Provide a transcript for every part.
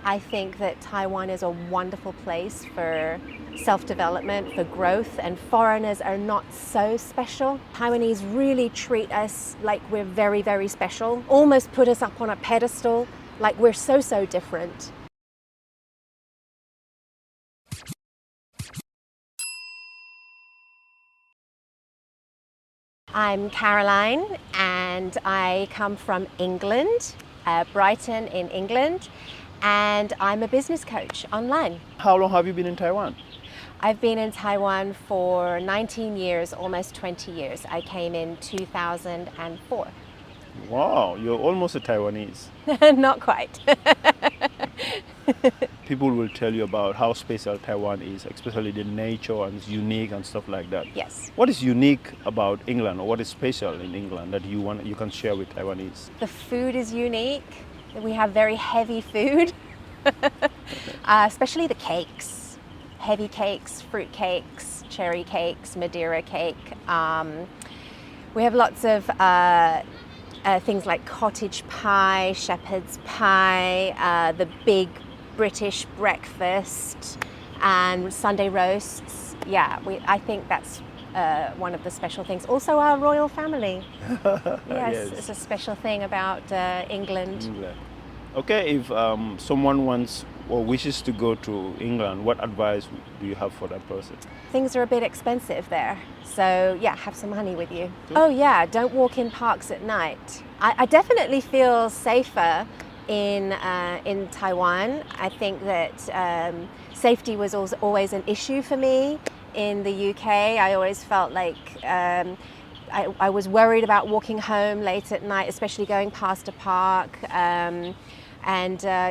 I think that Taiwan is a wonderful place for self-development, for growth, and foreigners are not so special. Taiwanese really treat us like we're very, very special, almost put us up on a pedestal, like we're so, so different. I'm Caroline and I come from England, Brighton in England, and I'm a business coach online. How long have you been in Taiwan? I've been in Taiwan for 19 years, almost 20 years. I came in 2004. Wow, you're almost a Taiwanese. Not quite. People will tell you about how special Taiwan is, especially the nature and it's unique and stuff like that. Yes. What is unique about England, or what is special in England that you can share with Taiwanese? The food is unique. We have very heavy food, especially the cakes. Heavy cakes, fruit cakes, cherry cakes, Madeira cake. We have lots of things like cottage pie, shepherd's pie, the big British breakfast, and Sunday roasts. Yeah, I think that's one of the special things. Also our royal family. Yes, it's a special thing about England. Okay, if someone wants or wishes to go to England, what advice do you have for that person? Things are a bit expensive there, so yeah, have some money with you. Oh yeah, don't walk in parks at night. I definitely feel safer in Taiwan. I think that safety was always an issue for me in the UK. I always felt like I was worried about walking home late at night, especially going past a park.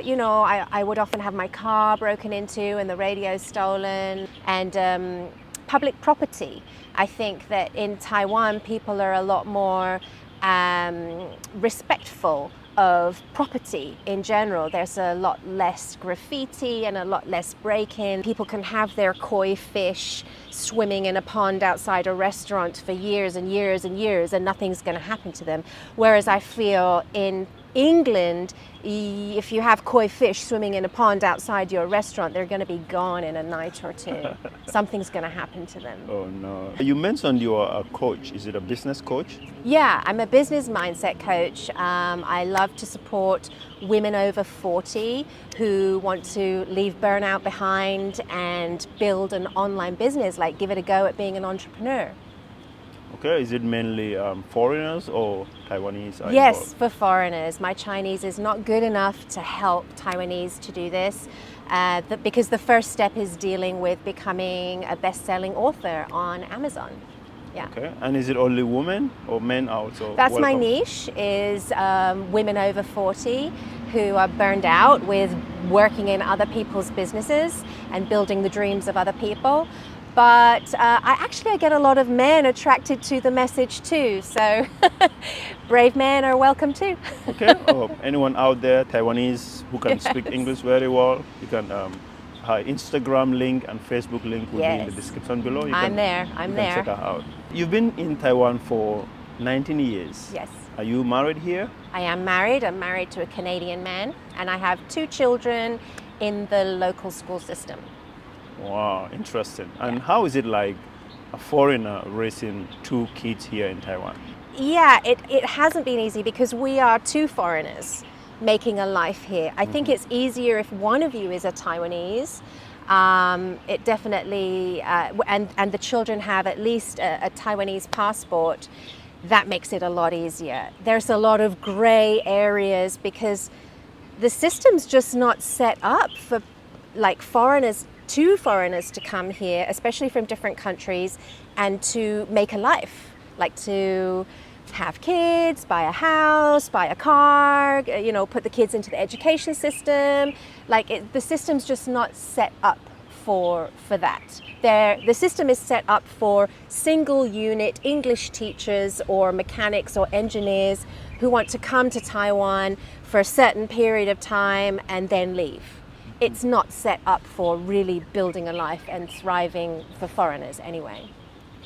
You know, I would often have my car broken into and the radio stolen, and public property. I think that in Taiwan people are a lot more respectful of property in general. There's a lot less graffiti and a lot less break-in. People can have their koi fish swimming in a pond outside a restaurant for years and years and years and nothing's going to happen to them. Whereas I feel in England, if you have koi fish swimming in a pond outside your restaurant, they're going to be gone in a night or two. Something's going to happen to them. Oh no. You mentioned you're a coach. Is it a business coach? Yeah, I'm a business mindset coach. I love to support women over 40 who want to leave burnout behind and build an online business, like give it a go at being an entrepreneur. Okay, is it mainly foreigners or Taiwanese? Yes, for foreigners. My Chinese is not good enough to help Taiwanese to do this because the first step is dealing with becoming a best-selling author on Amazon. Yeah. Okay, and is it only women or men also? That's my niche, is women over 40 who are burned out with working in other people's businesses and building the dreams of other people. But I get a lot of men attracted to the message too, so brave men are welcome too. Okay, anyone out there, Taiwanese, who can speak English very well, you can, her Instagram link and Facebook link will be in the description below. I'm there. Check her out. You've been in Taiwan for 19 years. Yes. Are you married here? I am married. I'm married to a Canadian man, and I have 2 children in the local school system. Wow, interesting. And how is it like a foreigner raising 2 kids here in Taiwan? Yeah, it hasn't been easy because we are 2 foreigners making a life here. I think it's easier if one of you is a Taiwanese. It definitely, and the children have at least a Taiwanese passport. That makes it a lot easier. There's a lot of gray areas because the system's just not set up for like foreigners to come here, especially from different countries, and to make a life, like to have kids, buy a house, buy a car, you know, put the kids into the education system. The system's just not set up for that. The system is set up for single unit English teachers or mechanics or engineers who want to come to Taiwan for a certain period of time and then leave. It's not set up for really building a life and thriving for foreigners anyway.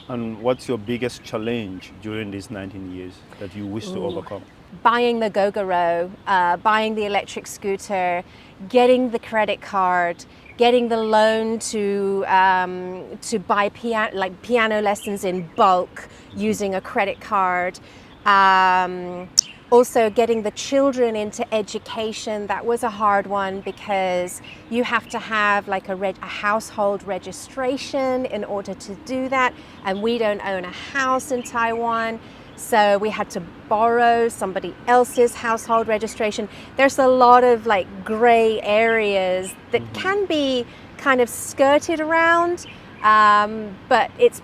And what's your biggest challenge during these 19 years that you wish to overcome? buying the Gogoro, buying the electric scooter, getting the credit card, getting the loan to buy piano lessons in bulk using a credit card. Also getting the children into education, that was a hard one because you have to have like a household registration in order to do that, and we don't own a house in Taiwan, so we had to borrow somebody else's household registration. There's a lot of like gray areas that can be kind of skirted around. But it's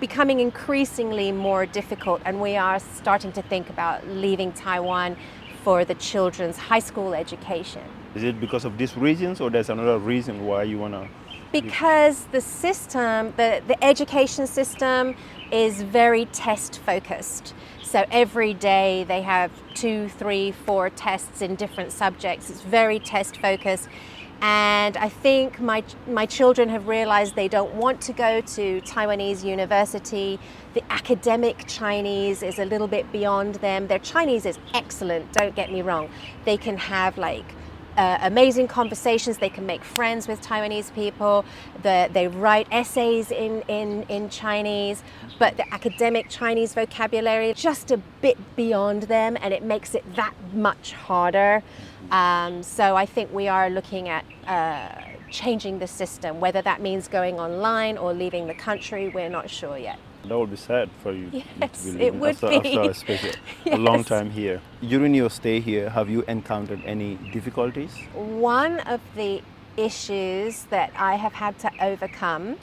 becoming increasingly more difficult, and we are starting to think about leaving Taiwan for the children's high school education. Is it because of these reasons, or there's another reason why you want to? Because the system, the education system is very test focused. So every day they have 2, 3, 4 tests in different subjects. It's very test focused. And I think my children have realized they don't want to go to Taiwanese university. The academic Chinese is a little bit beyond them. Their Chinese is excellent, don't get me wrong. They can have like amazing conversations, they can make friends with Taiwanese people, they write essays in Chinese, but the academic Chinese vocabulary is just a bit beyond them, and it makes it that much harder. So I think we are looking at changing the system. Whether that means going online or leaving the country, we're not sure yet. That would be sad for you. Yes, to be it would be. After a long time here. During your stay here, have you encountered any difficulties? One of the issues that I have had to overcome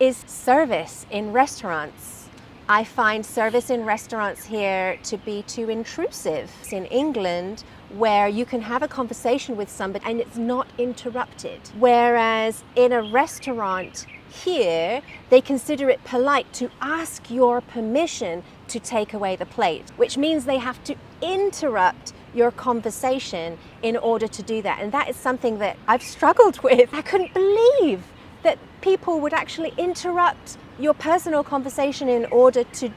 is service in restaurants. I find service in restaurants here to be too intrusive. In England, where you can have a conversation with somebody and it's not interrupted. Whereas in a restaurant here, they consider it polite to ask your permission to take away the plate, which means they have to interrupt your conversation in order to do that. And that is something that I've struggled with. I couldn't believe that people would actually interrupt your personal conversation in order to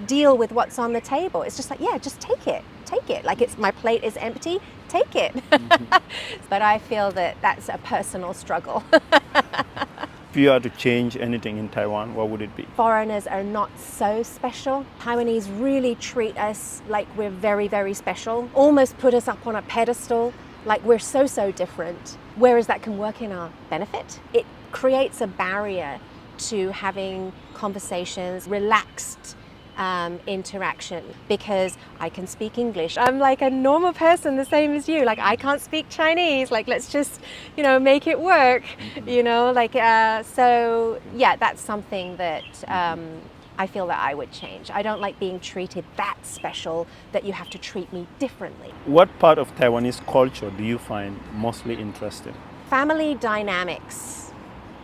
deal with what's on the table. It's just like, yeah, just take it. Like, it's my plate is empty, take it. But I feel that that's a personal struggle. If you had to change anything in Taiwan, what would it be? Foreigners are not so special. Taiwanese really treat us like we're very, very special, almost put us up on a pedestal, like we're so different. Whereas that can work in our benefit. It creates a barrier to having conversations, relaxed interaction, because I can speak English. I'm like a normal person, the same as you. Like, I can't speak Chinese. Like, let's just, make it work. So yeah, that's something that I feel that I would change. I don't like being treated that special that you have to treat me differently. What part of Taiwanese culture do you find mostly interesting? Family dynamics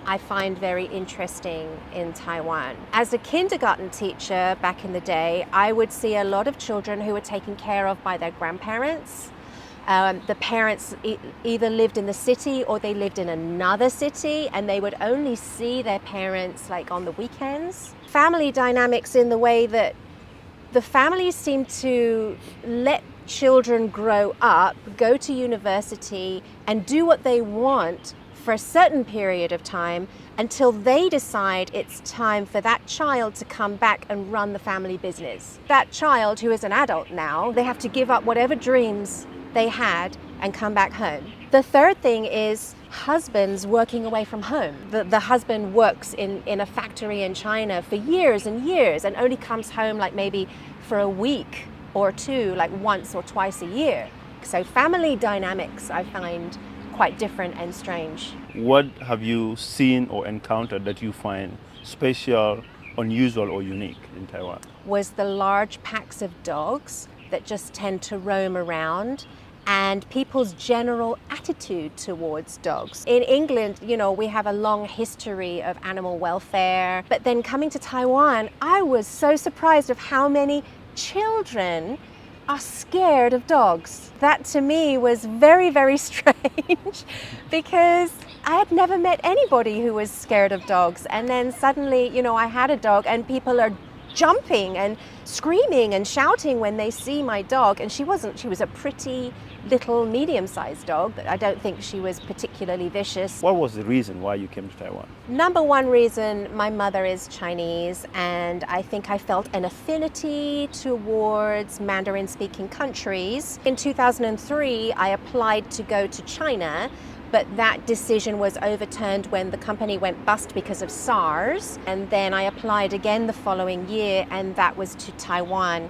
I find very interesting in Taiwan. As a kindergarten teacher back in the day, I would see a lot of children who were taken care of by their grandparents. The parents either lived in the city or they lived in another city, and they would only see their parents like on the weekends. Family dynamics in the way that the families seem to let children grow up, go to university, and do what they want for a certain period of time until they decide it's time for that child to come back and run the family business. That child, who is an adult now, they have to give up whatever dreams they had and come back home. The third thing is husbands working away from home. The husband works in a factory in China for years and years and only comes home like maybe for a week or two, like once or twice a year. So family dynamics I find quite different and strange. What have you seen or encountered that you find special, unusual, or unique in Taiwan? Was the large packs of dogs that just tend to roam around, and people's general attitude towards dogs. In England, we have a long history of animal welfare, but then coming to Taiwan, I was so surprised of how many children are scared of dogs. That to me was very, very strange because I had never met anybody who was scared of dogs. And then suddenly, I had a dog and people are jumping and screaming and shouting when they see my dog. And she wasn't, she was a pretty little medium-sized dog. I don't think she was particularly vicious. What was the reason why you came to Taiwan? Number one reason, my mother is Chinese, and I think I felt an affinity towards Mandarin-speaking countries. In 2003, I applied to go to China, but that decision was overturned when the company went bust because of SARS. And then I applied again the following year, and that was to Taiwan.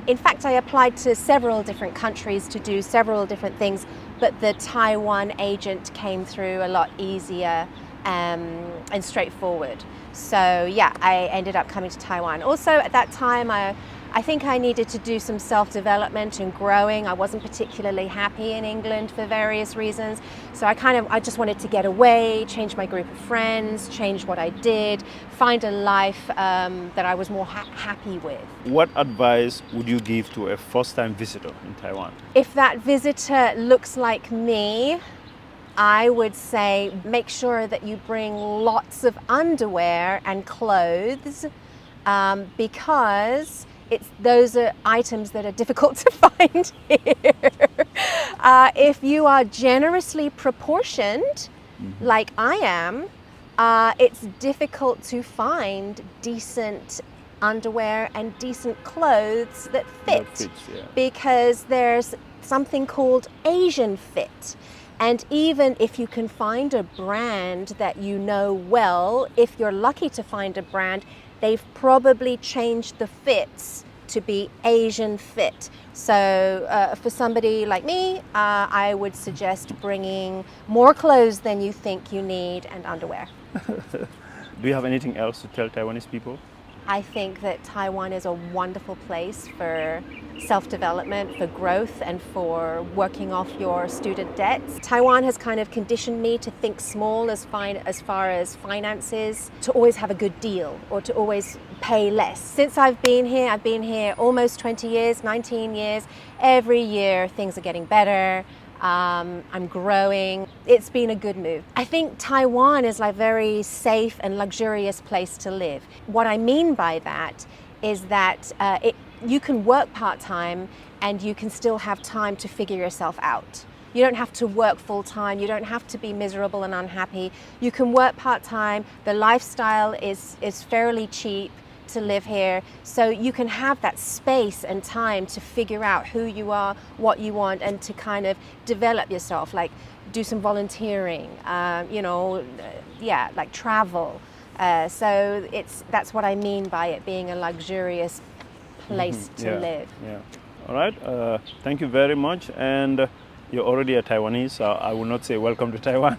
In fact, I applied to several different countries to do several different things, but the Taiwan agent came through a lot easier and straightforward. So yeah, I ended up coming to Taiwan. Also at that time, I think I needed to do some self-development and growing. I wasn't particularly happy in England for various reasons. So I just wanted to get away, change my group of friends, change what I did, find a life that I was more happy with. What advice would you give to a first-time visitor in Taiwan? If that visitor looks like me, I would say make sure that you bring lots of underwear and clothes because those are items that are difficult to find here. If you are generously proportioned, like I am, it's difficult to find decent underwear and decent clothes that fit, because there's something called Asian fit. And even if you can find a brand that you know well, if you're lucky to find a brand, they've probably changed the fits to be Asian fit. So for somebody like me, I would suggest bringing more clothes than you think you need and underwear. Do you have anything else to tell Taiwanese people? I think that Taiwan is a wonderful place for self-development, for growth, and for working off your student debts. Taiwan has kind of conditioned me to think small as far as finances, to always have a good deal or to always pay less. Since I've been here almost 20 years, 19 years. Every year things are getting better. I'm growing. It's been a good move. I think Taiwan is like a very safe and luxurious place to live. What I mean by that is that you can work part-time and you can still have time to figure yourself out. You don't have to work full-time. You don't have to be miserable and unhappy. You can work part-time. The lifestyle is fairly cheap to live here, so you can have that space and time to figure out who you are, what you want, and to kind of develop yourself, like do some volunteering, like travel. So that's what I mean by it being a luxurious place to live. Yeah. All right. Thank you very much. And you're already a Taiwanese, so I will not say welcome to Taiwan.